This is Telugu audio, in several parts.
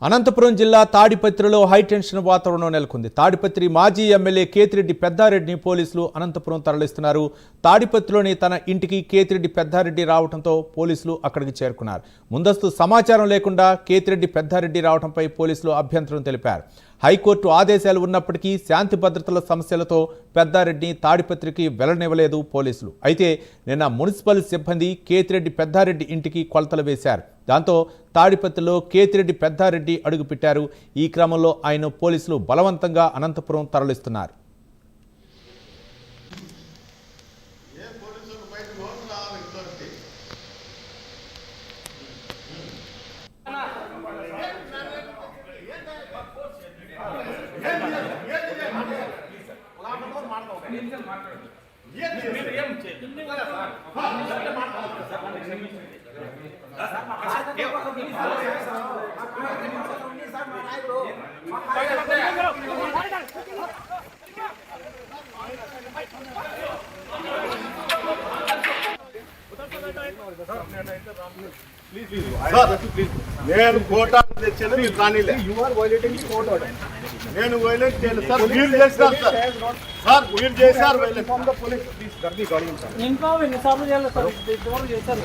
అనంతపురం జిల్లా తాడిపత్రిలో హైటెన్షన్ వాతావరణం నెలకొంది. తాడిపత్రి మాజీ ఎమ్మెల్యే కేతిరెడ్డి పెద్దారెడ్డిని పోలీసులు అనంతపురం తరలిస్తున్నారు. తాడిపత్రిలోని తన ఇంటికి కేతిరెడ్డి పెద్దారెడ్డి రావడంతో పోలీసులు అక్కడికి చేరుకున్నారు. ముందస్తు సమాచారం లేకుండా కేతిరెడ్డి పెద్దారెడ్డి రావడంపై పోలీసులు అభ్యంతరం తెలిపారు. హైకోర్టు ఆదేశాలు ఉన్నప్పటికీ శాంతి భద్రతల సమస్యలతో పెద్దారెడ్డిని తాడిపత్రికి వెళ్లనివ్వలేదు పోలీసులు. అయితే నిన్న మున్సిపల్ సిబ్బంది కేతిరెడ్డి పెద్దారెడ్డి ఇంటికి కొలతలు వేశారు. దాంతో తాడిపత్రిలో కేతిరెడ్డి పెద్దారెడ్డి అడుగుపెట్టారు. ఈ క్రమంలో ఆయన పోలీసులు బలవంతంగా అనంతపురం తరలిస్తున్నారు. నేను కోర్టు ఆర్డర్ తెచ్చాను, మీరు రానిలే. నేను వైలేట్ చేయలేదు సార్, మీరు చేశారు సార్, మీరు చేశారు. ఇంకా ఎన్నిసార్లు చేయాలి సార్? చేశారు.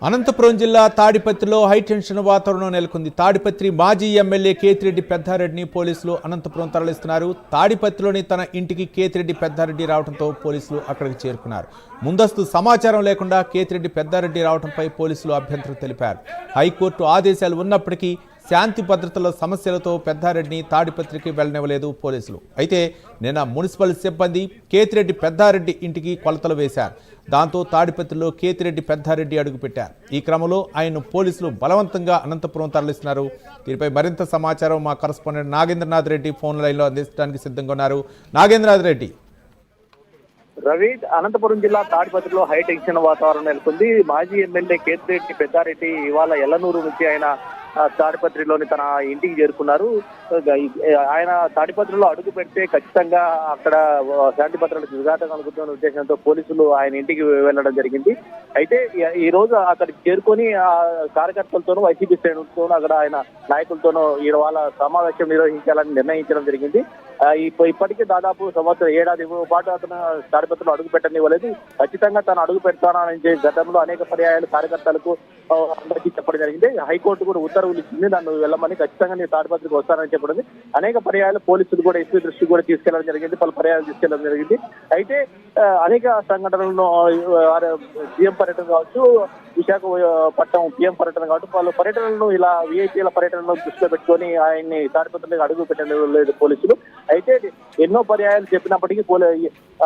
అనంతపురం జిల్లా తాడిపత్రిలో హైటెన్షన్ వాతావరణం నెలకొంది. తాడిపత్రి మాజీ ఎమ్మెల్యే కేతిరెడ్డి పెద్దారెడ్డిని పోలీసులు అనంతపురం తరలిస్తున్నారు. తాడిపత్రిలోని తన ఇంటికి కేతిరెడ్డి పెద్దారెడ్డి రావడంతో పోలీసులు అక్కడికి చేరుకున్నారు. ముందస్తు సమాచారం లేకుండా కేతిరెడ్డి పెద్దారెడ్డి రావడంపై పోలీసులు అభ్యంతరం తెలిపారు. హైకోర్టు ఆదేశాలు ఉన్నప్పటికీ శాంతి భద్రతల సమస్యలతో పెద్దారెడ్డిని తాడిపత్రికి వెళ్లనివ్వలేదు పోలీసులు. అయితే నిన్న మున్సిపల్ సిబ్బంది కేతిరెడ్డి పెద్దారెడ్డి ఇంటికి కొలతలు వేశారు. దాంతో తాడిపత్రిలో కేతిరెడ్డి పెద్దారెడ్డి అడుగుపెట్టారు. ఈ క్రమంలో ఆయన పోలీసులు బలవంతంగా అనంతపురం తరలిస్తున్నారు. దీనిపై మరింత సమాచారం మా కరెస్పాండెంట్ నాగేంద్రనాథ్ రెడ్డి ఫోన్ లైన్లో అందించడానికి సిద్ధంగా ఉన్నారు. నాగేంద్రనాథ్ రెడ్డి. రవి, అనంతపురం జిల్లా తాడిపత్రిలో హై టెన్షన్ వాతావరణం నెలకొంది. మాజీ ఎమ్మెల్యే కేతిరెడ్డి పెద్దారెడ్డి ఇవాళ ఎల్లనూరు నుంచి ఆయన తాడిపత్రిలోని తన ఇంటికి చేరుకున్నారు. ఆయన తాడిపత్రిలో అడుగు పెడితే ఖచ్చితంగా అక్కడ శాంతి భద్రతలకు విఘాతం కలుగుతున్న ఉద్దేశంతో పోలీసులు ఆయన ఇంటికి వెళ్లడం జరిగింది. అయితే ఈ రోజు అక్కడికి చేరుకొని ఆ కార్యకర్తలతోనూ వైసీపీ శ్రేణులతోనూ అక్కడ ఆయన నాయకులతోనూ ఇవాళ సమావేశం నిర్వహించాలని నిర్ణయించడం జరిగింది. ఇప్పటికీ దాదాపు సంవత్సరం ఏడాది పాటు అతను తాడిపత్రిలో అడుగు పెట్టనివ్వలేదు. ఖచ్చితంగా తను అడుగు పెడతానని గతంలో అనేక పర్యాయాలు కార్యకర్తలకు అందరికీ చెప్పడం జరిగింది. హైకోర్టు కూడా ఉత్తర్వులు ఇచ్చింది, నన్ను వెళ్ళమని, ఖచ్చితంగా నేను తాడిపత్రికి వస్తానని చెప్పడం. అనేక పర్యాయాలు పోలీసులు కూడా ఎస్పీ దృష్టికి కూడా తీసుకెళ్లడం జరిగింది, పలు పర్యాయాలు తీసుకెళ్లడం జరిగింది. అయితే అనేక సంఘటనలను సీఎం పర్యటన కావచ్చు, విశాఖపట్నం పిఎం పర్యటన కావచ్చు, పలు పర్యటనలను ఇలా విఐపీల పర్యటనను దృష్టిలో పెట్టుకొని ఆయన్ని తాడిపత్రికి అడుగు పెట్టలేదు పోలీసులు. అయితే ఎన్నో పర్యాయాలు చెప్పినప్పటికీ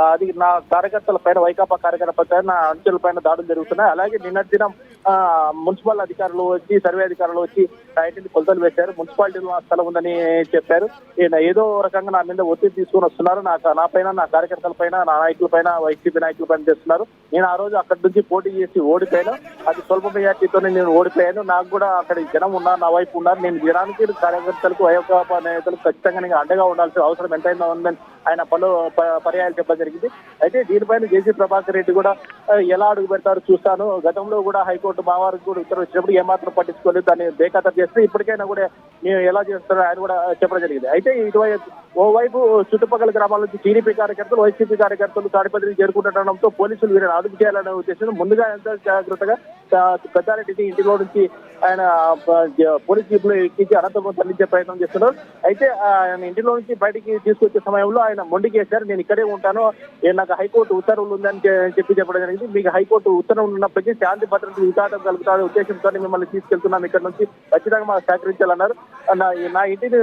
అది నా కార్యకర్తల పైన, వైకాపా కార్యకర్తల పైన, నా అంచెల పైన దాడులు జరుగుతున్నాయి. అలాగే నిన్నటి దినం మున్సిపల్ అధికారులు వచ్చి, సర్వే అధికారులు వచ్చి ఇంటిని కొలతలు వేశారు. మున్సిపాలిటీలో స్థలం ఉందని చెప్పారు. ఏదో రకంగా నా మీద ఒత్తిడి తీసుకొని వస్తున్నారు. నా పైన, నా కార్యకర్తల పైన, నా నాయకుల పైన, వైసీపీ నాయకుల పైన చేస్తున్నారు. నేను ఆ రోజు అక్కడి నుంచి పోటీ చేసి ఓడిపోయాను. అది స్వల్ప మెజార్టీతోనే నేను ఓడిపోయాను. నాకు కూడా అక్కడ జనం ఉన్నారు, నా వైపు ఉన్నారు. నేను జనానికి, కార్యకర్తలకు, వైకాపా నేతలకు ఖచ్చితంగా నేను అండగా ఉండాల్సిన అవసరం ఎంతైనా ఉందని ఆయన పలు పర్యాయాలు చెప్పడం జరిగింది. అయితే దీనిపైన జేసీ ప్రభాకర్ రెడ్డి కూడా ఎలా అడుగు పెడతారో చూస్తాను. గతంలో కూడా హైకోర్టు మా వారికి కూడా ఉత్తర్వు వచ్చినప్పుడు ఏమాత్రం పట్టించుకోలేదు, దాన్ని బేఖాతరు చేస్తే ఇప్పటికైనా కూడా మేము ఎలా చేస్తారో ఆయన కూడా చెప్పడం జరిగింది. అయితే ఓవైపు చుట్టుపక్కల గ్రామాల నుంచి టీడీపీ కార్యకర్తలు, వైసీపీ కార్యకర్తలు తాడిపత్రికి చేరుకుంటుండడంతో పోలీసులు వీరిని అదుపు చేయాలనే ఉద్దేశంతో ముందుగా ఎంత జాగ్రత్తగా పెద్దారెడ్డిని ఇంటిలో నుంచి ఆయన పోలీస్ జీప్ లో ఎక్కించి అనంతపురం తరలించే ప్రయత్నం చేస్తున్నారు. అయితే ఆయన ఇంటిలో నుంచి బయటికి తీసుకొచ్చే సమయంలో ఆయన మొండికేశారు. నేను ఇక్కడే ఉంటాను, నాకు హైకోర్టు ఉత్తర్వులు ఉందని చెప్పి చెప్పడం జరిగింది. మీకు హైకోర్టు ఉత్తర్వులు ఉన్నప్పటికీ శాంతి భద్రతలు విఘాతం కలుగుతారు ఉద్దేశంతో మిమ్మల్ని తీసుకెళ్తున్నాం, ఇక్కడ నుంచి ఖచ్చితంగా మాకు సహకరించాలన్నారు. నా ఇంటిని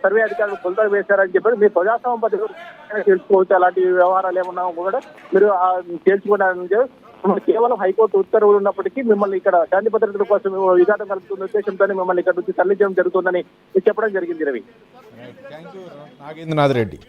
సర్వే అధికారులు కొలతలు వేశారని చెప్పారు. మీరు ప్రజాస్వామ్య పద్ధతిలో తెలుసుకోవచ్చు, అలాంటి వ్యవహారాలు ఏమన్నా కూడా మీరు తేల్చుకున్నారని కేవలం హైకోర్టు ఉత్తర్వులు ఉన్నప్పటికీ మిమ్మల్ని ఇక్కడ శాంతి భద్రతల కోసం విఘాతం కలుగుతున్న ఉద్దేశంతో మిమ్మల్ని ఇక్కడ నుంచి తరలించడం జరుగుతుందని చెప్పడం జరిగింది. Ravi, thank you Nagendranath Reddy.